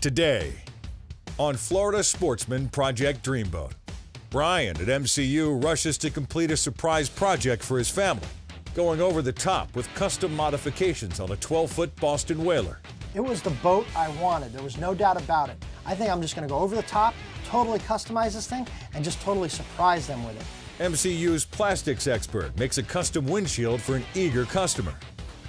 Today, on Florida Sportsman Project Dreamboat, Brian at MCU rushes to complete a surprise project for his family, going over the top with custom modifications on a 12-foot Boston whaler. It was the boat I wanted. There was no doubt about it. I think I'm just going to go over the top, totally customize this thing, and just totally surprise them with it. MCU's plastics expert makes a custom windshield for an eager customer.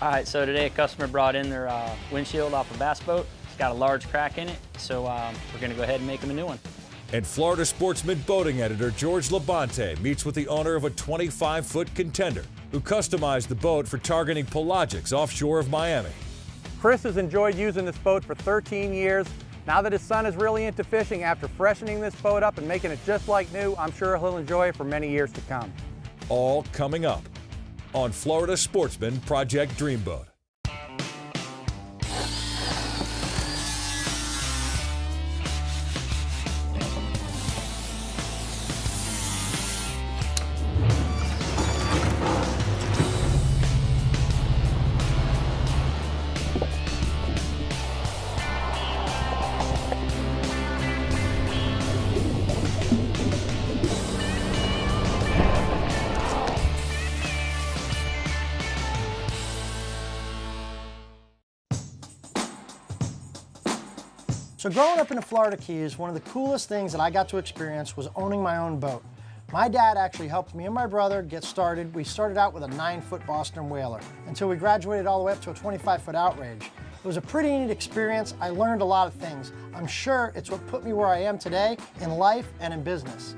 All right, so today a customer brought in their windshield off a bass boat. It's got a large crack in it, so we're going to go ahead and make them a new one. And Florida Sportsman boating editor George Labonte meets with the owner of a 25-foot Contender, who customized the boat for targeting pelagics offshore of Miami. Chris has enjoyed using this boat for 13 years. Now that his son is really into fishing, after freshening this boat up and making it just like new, I'm sure he'll enjoy it for many years to come. All coming up on Florida Sportsman Project Dreamboat. So growing up in the Florida Keys, one of the coolest things that I got to experience was owning my own boat. My dad actually helped me and my brother get started. We started out with a 9-foot Boston whaler until we graduated all the way up to a 25-foot outrage. It was a pretty neat experience. I learned a lot of things. I'm sure it's what put me where I am today in life and in business.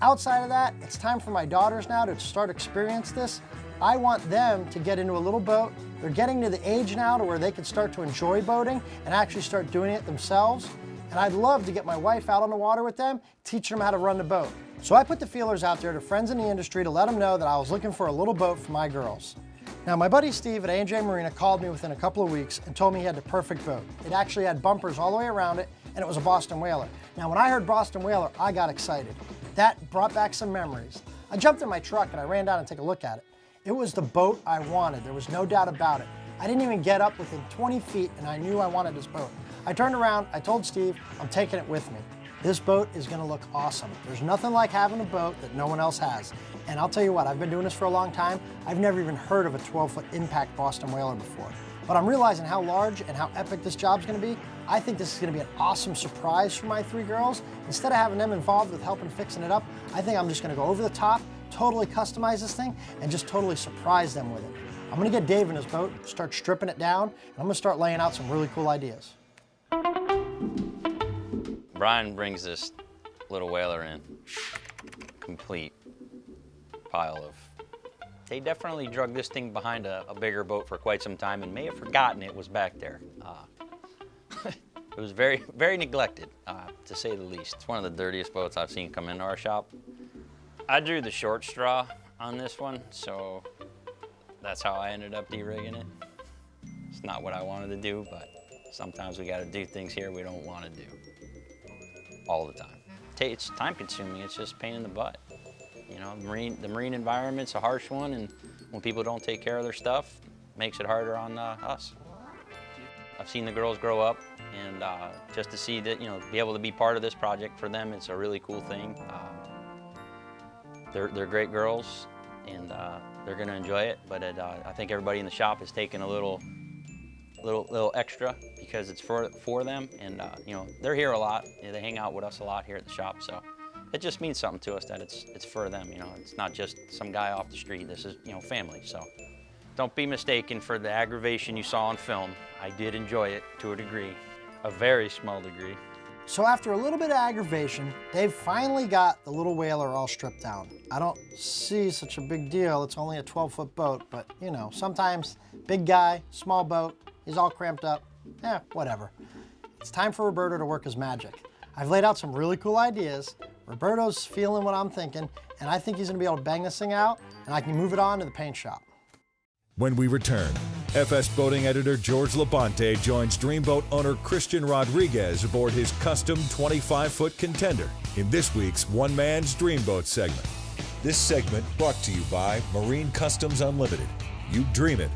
Outside of that, it's time for my daughters now to start experience this. I want them to get into a little boat. They're getting to the age now to where they can start to enjoy boating and actually start doing it themselves. And I'd love to get my wife out on the water with them, teach them how to run the boat. So I put the feelers out there to friends in the industry to let them know that I was looking for a little boat for my girls. Now my buddy Steve at A&J Marina called me within a couple of weeks and told me he had the perfect boat. It actually had bumpers all the way around it, and it was a Boston whaler. Now when I heard Boston whaler, I got excited. That brought back some memories. I jumped in my truck and I ran down and took a look at it. It was the boat I wanted. There was no doubt about it. I didn't even get up within 20 feet and I knew I wanted this boat. I turned around, I told Steve, I'm taking it with me. This boat is gonna look awesome. There's nothing like having a boat that no one else has. And I'll tell you what, I've been doing this for a long time. I've never even heard of a 12-foot impact Boston whaler before. But I'm realizing how large and how epic this job's gonna be. I think this is gonna be an awesome surprise for my 3 girls. Instead of having them involved with helping fixing it up, I think I'm just gonna go over the top, totally customize this thing, and just totally surprise them with it. I'm gonna get Dave in his boat, start stripping it down, and I'm gonna start laying out some really cool ideas. Brian brings this little whaler in, complete pile of... They definitely drug this thing behind a bigger boat for quite some time and may have forgotten it was back there. It was very, very neglected, to say the least. It's one of the dirtiest boats I've seen come into our shop. I drew the short straw on this one, so that's how I ended up de-rigging it. It's not what I wanted to do, but sometimes we gotta do things here we don't wanna do all the time. It's time consuming, it's just a pain in the butt. You know, the marine environment's a harsh one, and when people don't take care of their stuff, it makes it harder on us. I've seen the girls grow up, and just to see that, you know, be able to be part of this project for them, it's a really cool thing. They're great girls, and they're going to enjoy it. But I think everybody in the shop has taken a little extra because it's for them, and you know, they're here a lot. They hang out with us a lot here at the shop, so it just means something to us that it's for them. You know, it's not just some guy off the street. This is, you know, family. So don't be mistaken for the aggravation you saw on film. I did enjoy it to a degree, a very small degree. So after a little bit of aggravation, Dave finally got the little whaler all stripped down. I don't see such a big deal. It's only a 12-foot boat, but you know, sometimes big guy, small boat, he's all cramped up. Whatever. It's time for Roberto to work his magic. I've laid out some really cool ideas. Roberto's feeling what I'm thinking, and I think he's gonna be able to bang this thing out, and I can move it on to the paint shop. When we return, FS Boating editor George Labonte joins Dreamboat owner Christian Rodriguez aboard his custom 25-foot Contender in this week's One Man's Dreamboat segment. This segment brought to you by Marine Customs Unlimited. You dream it,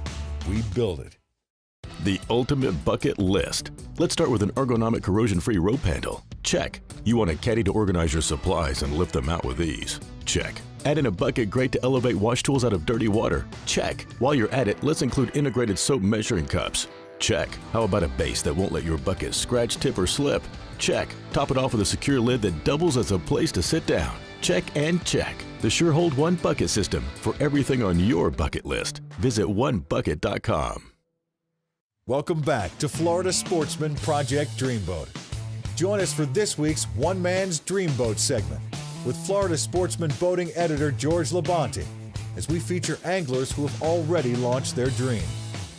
we build it. The ultimate bucket list. Let's start with an ergonomic corrosion-free rope handle. Check. You want a caddy to organize your supplies and lift them out with ease. Check. Add in a bucket grate to elevate wash tools out of dirty water. Check. While you're at it, let's include integrated soap measuring cups. Check. How about a base that won't let your bucket scratch, tip, or slip? Check. Top it off with a secure lid that doubles as a place to sit down. Check and check. The Sure Hold One Bucket System for everything on your bucket list. Visit onebucket.com. Welcome back to Florida Sportsman Project Dreamboat. Join us for this week's One Man's Dreamboat segment with Florida Sportsman boating editor George Labonte as we feature anglers who have already launched their dream.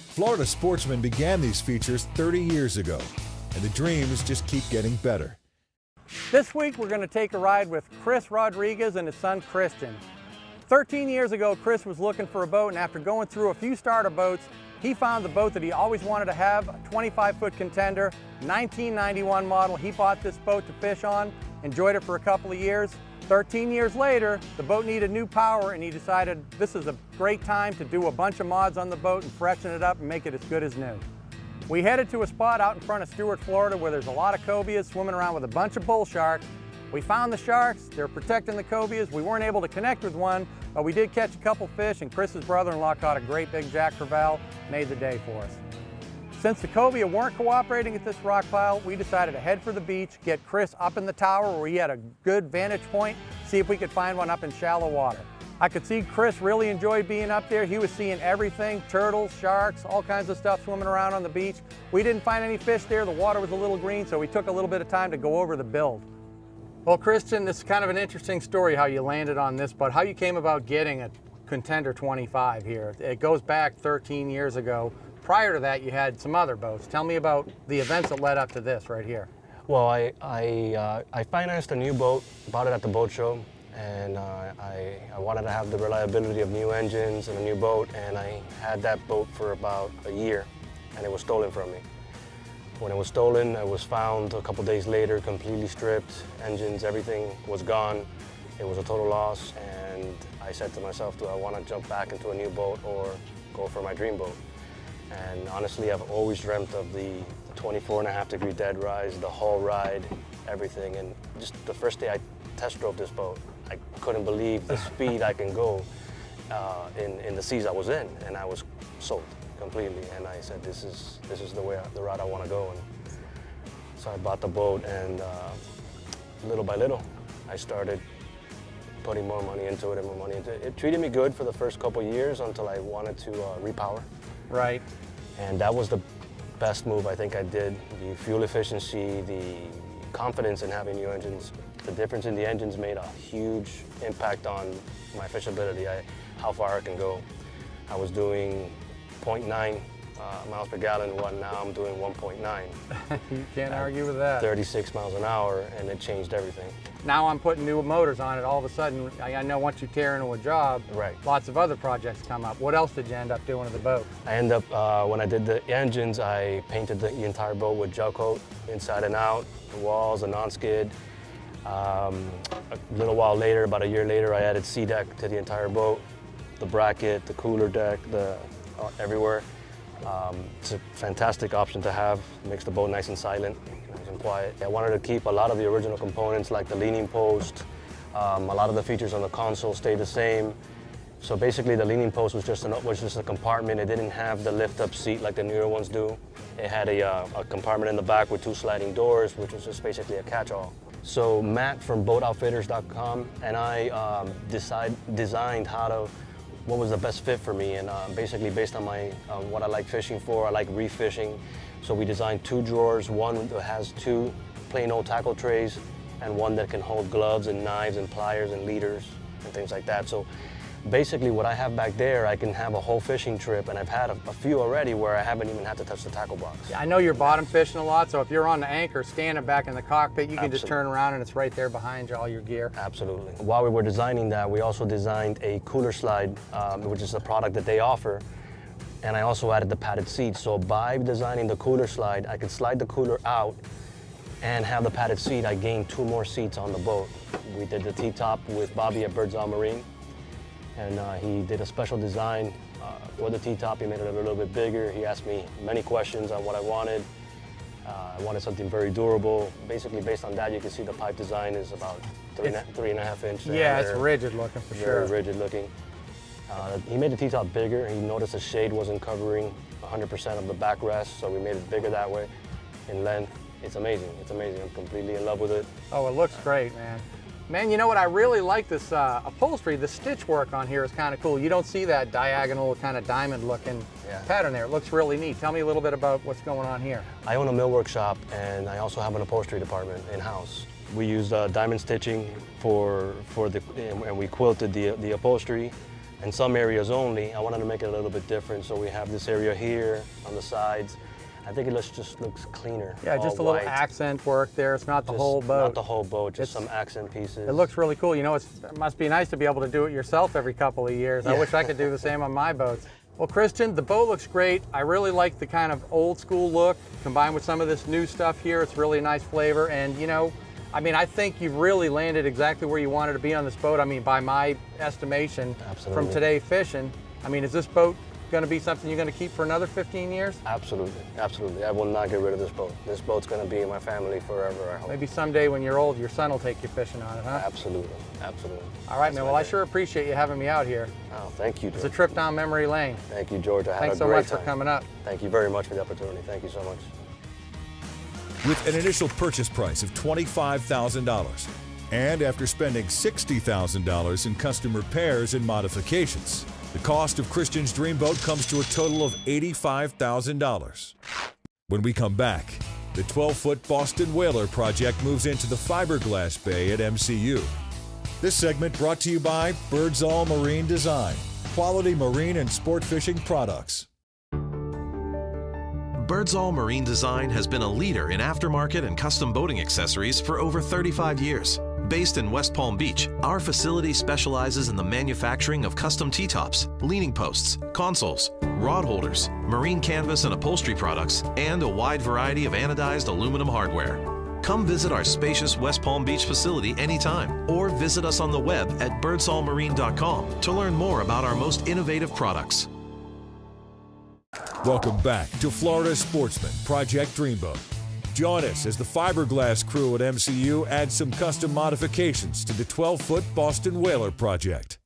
Florida Sportsman began these features 30 years ago, and the dreams just keep getting better. This week we're going to take a ride with Chris Rodriguez and his son Christian. 13 years ago, Chris was looking for a boat, and after going through a few starter boats, he found the boat that he always wanted to have, a 25-foot Contender, 1991 model. He bought this boat to fish on, enjoyed it for a couple of years. 13 years later, the boat needed new power, and he decided this is a great time to do a bunch of mods on the boat and freshen it up and make it as good as new. We headed to a spot out in front of Stuart, Florida, where there's a lot of cobias swimming around with a bunch of bull sharks. We found the sharks, they're protecting the cobias. We weren't able to connect with one, but we did catch a couple fish, and Chris's brother-in-law caught a great big jack crevalle, made the day for us. Since the cobia weren't cooperating at this rock pile, we decided to head for the beach, get Chris up in the tower where he had a good vantage point, see if we could find one up in shallow water. I could see Chris really enjoyed being up there. He was seeing everything, turtles, sharks, all kinds of stuff swimming around on the beach. We didn't find any fish there. The water was a little green, so we took a little bit of time to go over the build. Well, Christian, this is kind of an interesting story how you landed on this, but how you came about getting a Contender 25 here. It goes back 13 years ago. Prior to that, you had some other boats. Tell me about the events that led up to this right here. Well, I financed a new boat, bought it at the boat show, and I wanted to have the reliability of new engines and a new boat, and I had that boat for about a year, and it was stolen from me. When it was stolen, it was found a couple days later, completely stripped, engines, everything was gone. It was a total loss, and I said to myself, do I want to jump back into a new boat or go for my dream boat? And honestly, I've always dreamt of the 24.5-degree dead rise, the hull ride, everything. And just the first day I test drove this boat, I couldn't believe the speed I can go in the seas I was in, and I was sold completely. And I said, this is the route I want to go. And so I bought the boat, and little by little, I started putting more money into it and more money into it. It treated me good for the first couple of years until I wanted to repower. Right. And that was the best move I think I did. The fuel efficiency, the confidence in having new engines, the difference in the engines made a huge impact on my fishability, how far I can go. I was doing 0.9 miles per gallon, now I'm doing 1.9. You can't argue with that. 36 miles an hour, and it changed everything. Now I'm putting new motors on it. All of a sudden, I know once you tear into a job, right, lots of other projects come up. What else did you end up doing to the boat? I ended up, when I did the engines, I painted the entire boat with gel coat, inside and out, the walls, the non-skid. A little while later, about a year later, I added C-deck to the entire boat, the bracket, the cooler deck, everywhere. It's a fantastic option to have. It makes the boat nice and silent, nice and quiet. I wanted to keep a lot of the original components like the leaning post. A lot of the features on the console stayed the same. So basically the leaning post was just a compartment. It didn't have the lift-up seat like the newer ones do. It had a compartment in the back with 2 sliding doors, which was just basically a catch-all. So Matt from BoatOutfitters.com and I designed what was the best fit for me, and basically based on what I like fishing for, I like refishing. So we designed 2 drawers, one that has 2 plain old tackle trays, and one that can hold gloves and knives and pliers and leaders and things like that. So basically what I have back there, I can have a whole fishing trip, and I've had a few already where I haven't even had to touch the tackle box. I know you're bottom fishing a lot, so if you're on the anchor standing back in the cockpit, you can just turn around and it's right there behind you, all your gear. Absolutely. While we were designing that, we also designed a cooler slide, which is a product that they offer, and I also added the padded seat. So by designing the cooler slide, I could slide the cooler out and have the padded seat. I gained 2 more seats on the boat. We did the T-top with Bobby at Birdseye Marine, and he did a special design For the T-top, he made it a little bit bigger. He asked me many questions on what I wanted. I wanted something very durable. Basically, based on that, you can see the pipe design is about 3.5 inch. Yeah, it's rigid looking for sure. Very rigid looking. He made the T-top bigger. He noticed the shade wasn't covering 100% of the backrest, so we made it bigger that way in length. It's amazing. It's amazing. I'm completely in love with it. Oh, it looks great, man. Man, you know what? I really like this upholstery. The stitch work on here is kind of cool. You don't see that diagonal kind of diamond looking pattern there. It looks really neat. Tell me a little bit about what's going on here. I own a millwork shop, and I also have an upholstery department in-house. We used diamond stitching and we quilted the upholstery. In some areas only, I wanted to make it a little bit different, so we have this area here on the sides. I think it just looks cleaner. Yeah, just a little accent work there. It's not the whole boat. Not the whole boat, just some accent pieces. It looks really cool. You know, it must be nice to be able to do it yourself every couple of years. Yeah. I wish I could do the same on my boats. Well, Christian, the boat looks great. I really like the kind of old school look combined with some of this new stuff here. It's really nice flavor. And, you know, I mean, I think you've really landed exactly where you wanted to be on this boat. I mean, by my estimation, from today fishing, I mean, is this boat going to be something you're going to keep for another 15 years? Absolutely, absolutely. I will not get rid of this boat. This boat's going to be in my family forever, I hope. Maybe someday when you're old, your son will take you fishing on it, huh? Absolutely, absolutely. All right, man. Well, I sure appreciate you having me out here. Oh, thank you, George. It's a trip down memory lane. Thank you, George. I had a great time. Thanks so much for coming up. Thank you very much for the opportunity. Thank you so much. With an initial purchase price of $25,000, and after spending $60,000 in custom repairs and modifications, the cost of Christian's Dreamboat comes to a total of $85,000. When we come back, the 12-foot Boston Whaler project moves into the fiberglass bay at MCU. This segment brought to you by Birdsall Marine Design, quality marine and sport fishing products. Birdsall Marine Design has been a leader in aftermarket and custom boating accessories for over 35 years. Based in West Palm Beach, our facility specializes in the manufacturing of custom T-tops, leaning posts, consoles, rod holders, marine canvas and upholstery products, and a wide variety of anodized aluminum hardware. Come visit our spacious West Palm Beach facility anytime, or visit us on the web at birdsallmarine.com to learn more about our most innovative products. Welcome back to Florida Sportsman Project Dreamboat. Join us as the fiberglass crew at MCU adds some custom modifications to the 12-foot Boston Whaler project.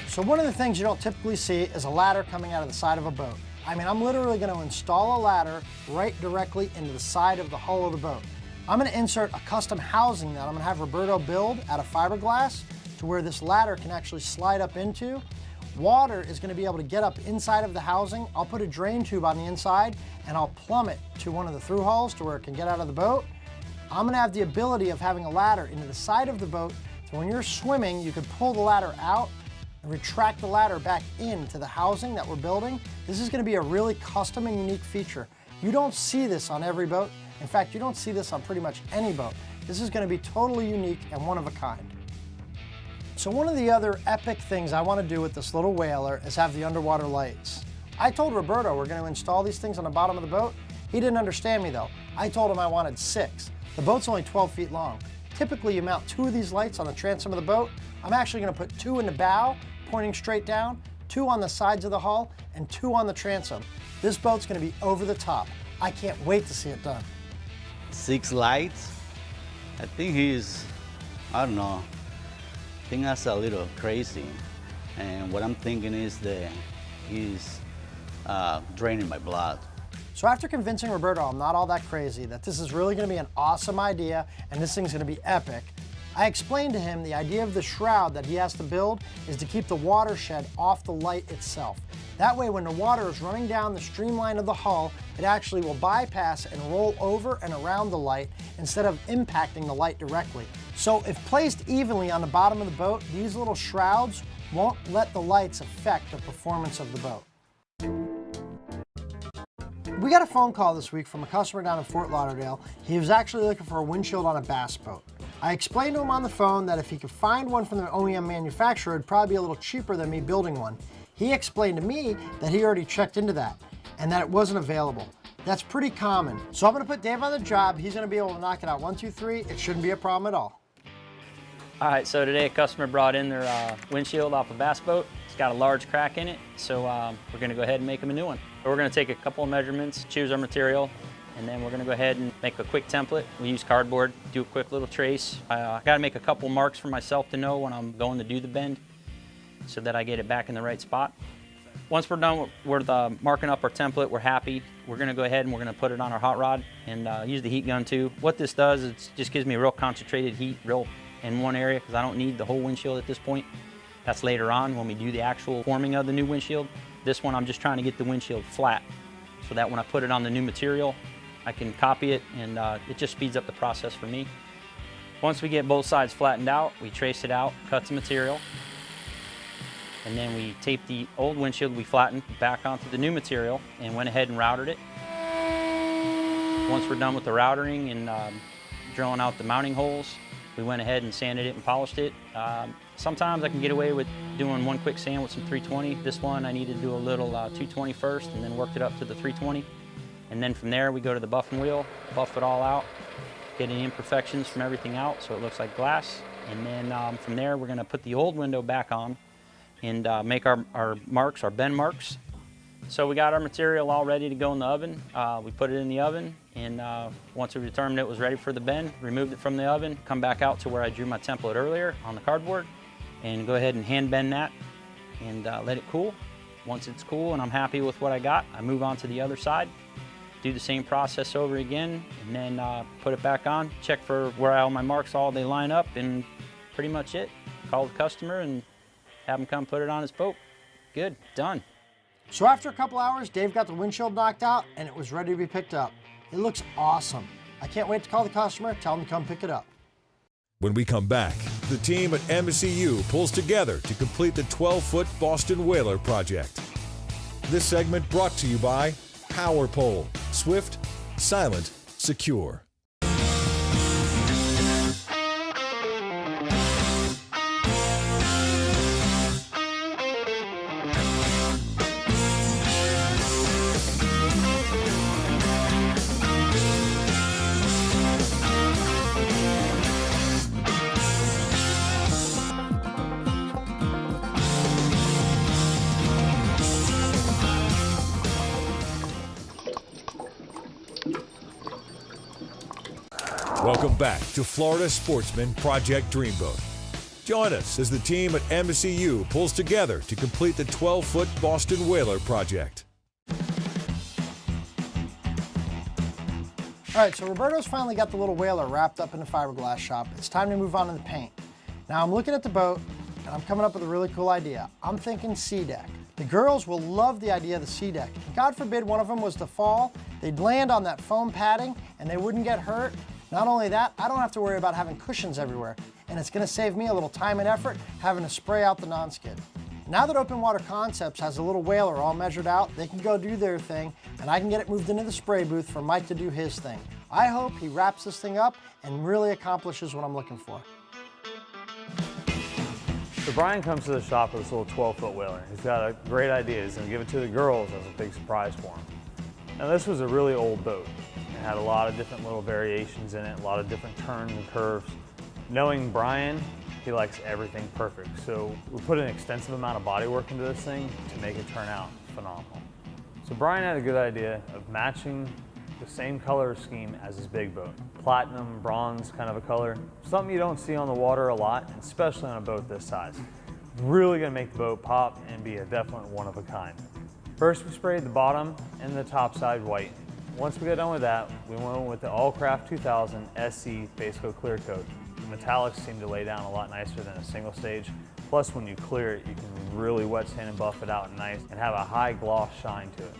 So one of the things you don't typically see is a ladder coming out of the side of a boat. I mean, I'm literally going to install a ladder right directly into the side of the hull of the boat. I'm going to insert a custom housing that I'm going to have Roberto build out of fiberglass to where this ladder can actually slide up into. Water is going to be able to get up inside of the housing. I'll put a drain tube on the inside and I'll plumb it to one of the through hulls to where it can get out of the boat. I'm going to have the ability of having a ladder into the side of the boat so when you're swimming you can pull the ladder out and retract the ladder back into the housing that we're building. This is going to be a really custom and unique feature. You don't see this on every boat. In fact, you don't see this on pretty much any boat. This is going to be totally unique and one of a kind. So one of the other epic things I want to do with this little whaler is have the underwater lights. I told Roberto we're going to install these things on the bottom of the boat. He didn't understand me though. I told him I wanted 6. The boat's only 12 feet long. Typically you mount 2 of these lights on the transom of the boat. I'm actually going to put 2 in the bow, pointing straight down, 2 on the sides of the hull, and 2 on the transom. This boat's going to be over the top. I can't wait to see it done. 6 lights? I think I don't know. I think that's a little crazy. And what I'm thinking is that he's draining my blood. So after convincing Roberto I'm not all that crazy, that this is really going to be an awesome idea and this thing's going to be epic, I explained to him the idea of the shroud that he has to build is to keep the water shed off the light itself. That way when the water is running down the streamline of the hull, it actually will bypass and roll over and around the light instead of impacting the light directly. So if placed evenly on the bottom of the boat, these little shrouds won't let the lights affect the performance of the boat. We got a phone call this week from a customer down in Fort Lauderdale. He was actually looking for a windshield on a bass boat. I explained to him on the phone that if he could find one from the OEM manufacturer, it'd probably be a little cheaper than me building one. He explained to me that he already checked into that and that it wasn't available. That's pretty common. So I'm gonna put Dave on the job. He's gonna be able to knock it out 1, 2, 3. It shouldn't be a problem at all. All right, so today a customer brought in their windshield off a bass boat. It's got a large crack in it, so we're gonna go ahead and make them a new one. We're gonna take a couple of measurements, choose our material, and then we're gonna go ahead and make a quick template. We use cardboard, do a quick little trace. I gotta make a couple marks for myself to know when I'm going to do the bend so that I get it back in the right spot. Once we're done with marking up our template, we're happy. We're gonna go ahead and we're gonna put it on our hot rod and use the heat gun too. What this does is it just gives me a real concentrated heat, real in one area, because I don't need the whole windshield at this point. That's later on when we do the actual forming of the new windshield. This one I'm just trying to get the windshield flat so that when I put it on the new material, I can copy it, and it just speeds up the process for me. Once we get both sides flattened out, we trace it out, cut the material, and then we tape the old windshield we flattened back onto the new material and went ahead and routed it. Once we're done with the routering and drilling out the mounting holes, we went ahead and sanded it and polished it. Sometimes I can get away with doing one quick sand with some 320. This one I needed to do a little 220 first and then worked it up to the 320. And then from there we go to the buffing wheel, buff it all out, get any imperfections from everything out so it looks like glass. And then from there we're gonna put the old window back on and make our marks, our bend marks. So we got our material all ready to go in the oven. We put it in the oven, and once we determined it was ready for the bend, removed it from the oven, come back out to where I drew my template earlier on the cardboard, and go ahead and hand bend that and let it cool. Once it's cool and I'm happy with what I got, I move on to the other side, do the same process over again, and then put it back on, check for where all my marks they line up, and pretty much it. Call the customer and have him come put it on his boat. Good, done. So after a couple hours, Dave got the windshield knocked out and it was ready to be picked up. It looks awesome. I can't wait to call the customer, tell him to come pick it up. When we come back, the team at MCU pulls together to complete the 12-foot Boston Whaler project. This segment brought to you by Power Pole. Swift, silent, secure. Welcome back to Florida Sportsman Project Dreamboat. Join us as the team at MCU pulls together to complete the 12-foot Boston Whaler project. All right, so Roberto's finally got the little whaler wrapped up in the fiberglass shop. It's time to move on to the paint. Now I'm looking at the boat and I'm coming up with a really cool idea. I'm thinking sea deck. The girls will love the idea of the sea deck. God forbid one of them was to fall, they'd land on that foam padding and they wouldn't get hurt. Not only that, I don't have to worry about having cushions everywhere, and it's gonna save me a little time and effort having to spray out the non-skid. Now that Open Water Concepts has a little whaler all measured out, they can go do their thing, and I can get it moved into the spray booth for Mike to do his thing. I hope he wraps this thing up and really accomplishes what I'm looking for. So Brian comes to the shop with this little 12-foot whaler. He's got a great idea. He's gonna give it to the girls as a big surprise for him. Now this was a really old boat. It had a lot of different little variations in it, a lot of different turns and curves. Knowing Brian, he likes everything perfect. So we put an extensive amount of body work into this thing to make it turn out phenomenal. So Brian had a good idea of matching the same color scheme as his big boat. Platinum, bronze kind of a color. Something you don't see on the water a lot, especially on a boat this size. Really gonna make the boat pop and be a definite one of a kind. First we sprayed the bottom and the top side white. Once we got done with that, we went with the Allcraft 2000 SC base coat clear coat. The metallics seem to lay down a lot nicer than a single stage. Plus when you clear it, you can really wet sand and buff it out nice and have a high gloss shine to it.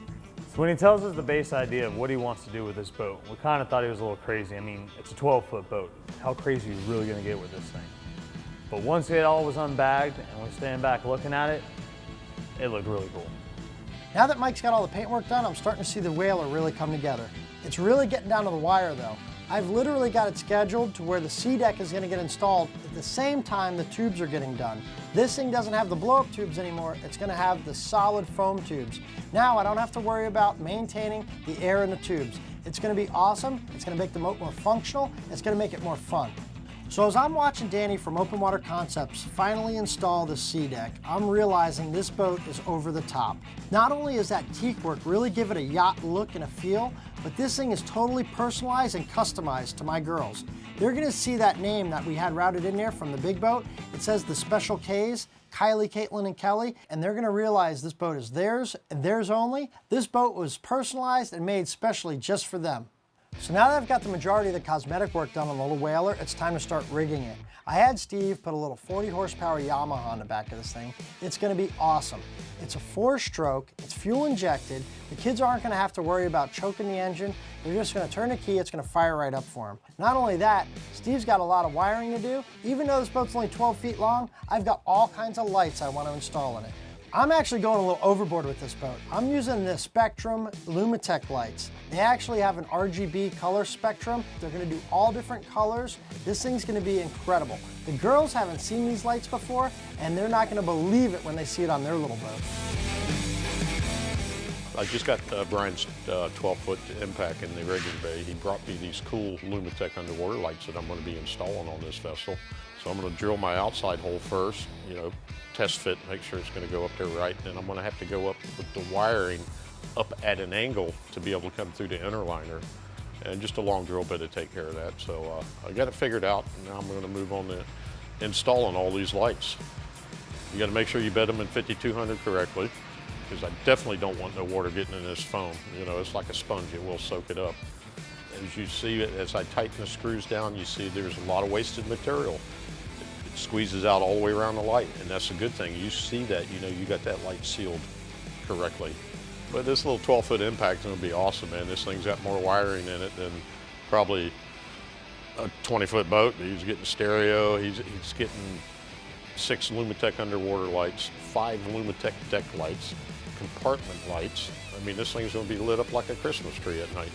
So when he tells us the base idea of what he wants to do with this boat, we kind of thought he was a little crazy. I mean, it's a 12-foot boat. How crazy are you really gonna get with this thing? But once it all was unbagged and we're standing back looking at it, it looked really cool. Now that Mike's got all the paintwork done, I'm starting to see the whaler really come together. It's really getting down to the wire though. I've literally got it scheduled to where the sea deck is gonna get installed at the same time the tubes are getting done. This thing doesn't have the blow-up tubes anymore, it's gonna have the solid foam tubes. Now I don't have to worry about maintaining the air in the tubes. It's gonna be awesome, it's gonna make the boat more functional, it's gonna make it more fun. So as I'm watching Danny from Open Water Concepts finally install the sea deck, I'm realizing this boat is over the top. Not only is that teak work really give it a yacht look and a feel, but this thing is totally personalized and customized to my girls. They're gonna see that name that we had routed in there from the big boat. It says the Special Ks, Kylie, Caitlin, and Kelly, and they're gonna realize this boat is theirs and theirs only. This boat was personalized and made specially just for them. So now that I've got the majority of the cosmetic work done on the little whaler, it's time to start rigging it. I had Steve put a little 40 horsepower Yamaha on the back of this thing. It's gonna be awesome. It's a 4-stroke, it's fuel injected. The kids aren't gonna have to worry about choking the engine. They're just gonna turn the key, it's gonna fire right up for them. Not only that, Steve's got a lot of wiring to do. Even though this boat's only 12 feet long, I've got all kinds of lights I want to install in it. I'm actually going a little overboard with this boat. I'm using the Spectrum Lumitech lights. They actually have an RGB color spectrum. They're gonna do all different colors. This thing's gonna be incredible. The girls haven't seen these lights before, and they're not gonna believe it when they see it on their little boat. I just got Brian's 12-foot impact in the rigging bay. He brought me these cool Lumitech underwater lights that I'm gonna be installing on this vessel. So I'm gonna drill my outside hole first, test fit, make sure it's gonna go up there right. Then I'm gonna have to go up with the wiring up at an angle to be able to come through the inner liner. And just a long drill bit to take care of that. So I got it figured out, and now I'm gonna move on to installing all these lights. You gotta make sure you bed them in 5200 correctly, because I definitely don't want no water getting in this foam. It's like a sponge, it will soak it up. As you see, as I tighten the screws down, you see there's a lot of wasted material. It squeezes out all the way around the light, and that's a good thing. You see that, you got that light sealed correctly. But this little 12-foot impact is gonna be awesome, man. This thing's got more wiring in it than probably a 20-foot boat. He's getting stereo, he's getting 6 Lumitech underwater lights, 5 Lumitech deck lights, compartment lights. I mean, this thing's gonna be lit up like a Christmas tree at night.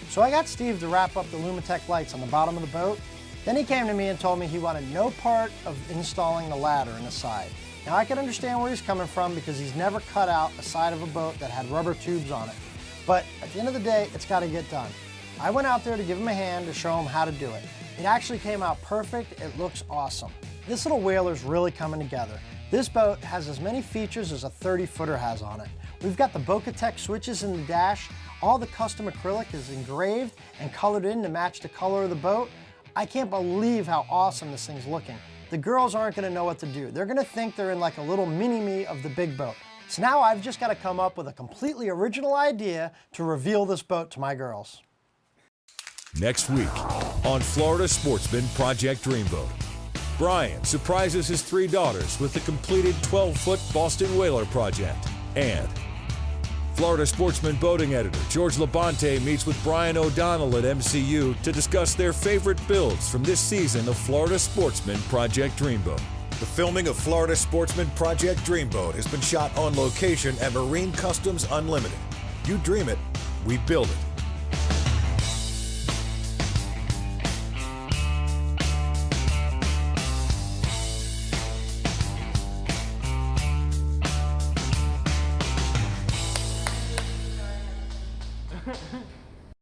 So I got Steve to wrap up the Lumitech lights on the bottom of the boat. Then he came to me and told me he wanted no part of installing the ladder in the side. Now I can understand where he's coming from because he's never cut out a side of a boat that had rubber tubes on it. But at the end of the day, it's gotta get done. I went out there to give him a hand to show him how to do it. It actually came out perfect, it looks awesome. This little whaler's really coming together. This boat has as many features as a 30-footer has on it. We've got the Bocatech switches in the dash. All the custom acrylic is engraved and colored in to match the color of the boat. I can't believe how awesome this thing's looking. The girls aren't gonna know what to do. They're gonna think they're in like a little mini-me of the big boat. So now I've just gotta come up with a completely original idea to reveal this boat to my girls. Next week on Florida Sportsman Project Dreamboat, Brian surprises his 3 daughters with the completed 12-foot Boston Whaler project. And Florida Sportsman boating editor George Labonte meets with Brian O'Donnell at MCU to discuss their favorite builds from this season of Florida Sportsman Project Dreamboat. The filming of Florida Sportsman Project Dreamboat has been shot on location at Marine Customs Unlimited. You dream it, we build it.